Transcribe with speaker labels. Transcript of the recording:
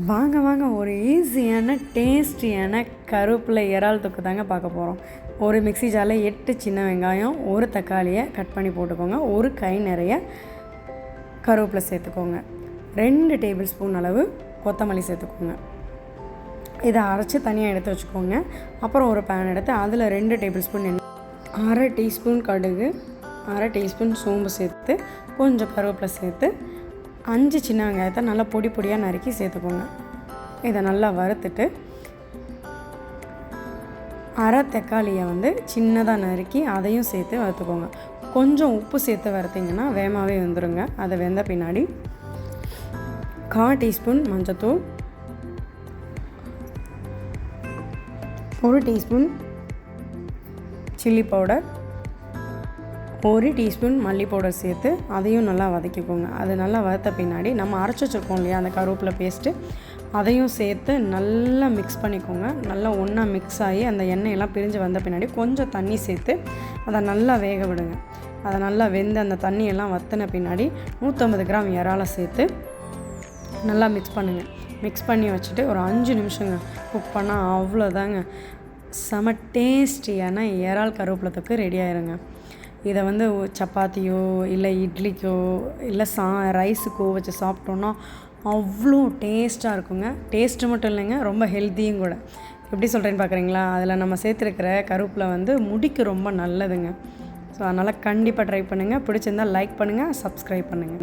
Speaker 1: வாங்க வாங்க ஒரு ஈஸியான டேஸ்டியான கருவேப்பிலை இறால் தொக்கு தாங்க பார்க்க போகிறோம். ஒரு மிக்ஸி ஜாரில் 8 சின்ன வெங்காயம், ஒரு தக்காளியை கட் பண்ணி போட்டுக்கோங்க. ஒரு கை நிறைய கருவேப்பிலை சேர்த்துக்கோங்க. 2 டேபிள் ஸ்பூன் அளவு கொத்தமல்லி சேர்த்துக்கோங்க. இதை அரைச்சி தனியாக எடுத்து வச்சுக்கோங்க. அப்புறம் ஒரு பேன் எடுத்து அதில் 2 டேபிள் ஸ்பூன் எண்ணெய், 1/2 டீஸ்பூன் கடுகு, 1/2 டீஸ்பூன் சோம்பு சேர்த்து கொஞ்சம் கருவேப்பிலை சேர்த்து 5 சின்ன வெங்காயத்தை நல்லா பொடி பொடியாக நறுக்கி சேர்த்துக்கோங்க. இதை நல்லா வறுத்துட்டு அரை தக்காளியை சின்னதாக நறுக்கி அதையும் சேர்த்து வறுத்துக்கோங்க. கொஞ்சம் உப்பு சேர்த்து வறுத்திங்கன்னா வேகமாகவே வந்துடுங்க. அதை வெந்த பின்னாடி 1/4 டீஸ்பூன் மஞ்சத்தூள், 1 டீஸ்பூன் சில்லி பவுடர், 1 டீஸ்பூன் மல்லி பவுடர் சேர்த்து அதையும் நல்லா வதக்கிக்கோங்க. அது நல்லா வறுத்த பின்னாடி நம்ம அரைச்சி வச்சுருக்கோம் இல்லையா அந்த கருவேப்பிலை பேஸ்ட்டு, அதையும் சேர்த்து நல்லா மிக்ஸ் பண்ணிக்கோங்க. நல்லா ஒன்றா மிக்ஸ் ஆகி அந்த எண்ணெயெல்லாம் பிரிஞ்சு வந்த பின்னாடி கொஞ்சம் தண்ணி சேர்த்து அதை நல்லா வேக விடுங்க. அதை நல்லா வெந்து அந்த தண்ணியெல்லாம் வற்றின பின்னாடி 150 கிராம் இறாலை சேர்த்து நல்லா மிக்ஸ் பண்ணுங்கள். மிக்ஸ் பண்ணி வச்சுட்டு ஒரு 5 நிமிஷங்க குக் பண்ணால் அவ்வளோதாங்க. செம டேஸ்டியான இறால் கருவேப்பிலை தொக்கு ரெடி ஆயிருங்க. இதை சப்பாத்தியோ இல்லை இட்லிக்கோ இல்லை ரைஸுக்கோ வச்சு சாப்பிட்டோன்னா அவ்வளோ டேஸ்ட்டாக இருக்குங்க. டேஸ்ட்டு மட்டும் இல்லைங்க, ரொம்ப ஹெல்த்தியும் கூட. எப்படி சொல்கிறேன்னு பார்க்குறீங்களா? அதில் நம்ம சேர்த்துருக்கிற கருவேப்பிலை முடிக்கு ரொம்ப நல்லதுங்க. ஸோ அதனால் கண்டிப்பாக ட்ரை பண்ணுங்கள். பிடிச்சிருந்தால் லைக் பண்ணுங்கள், சப்ஸ்கிரைப் பண்ணுங்கள்.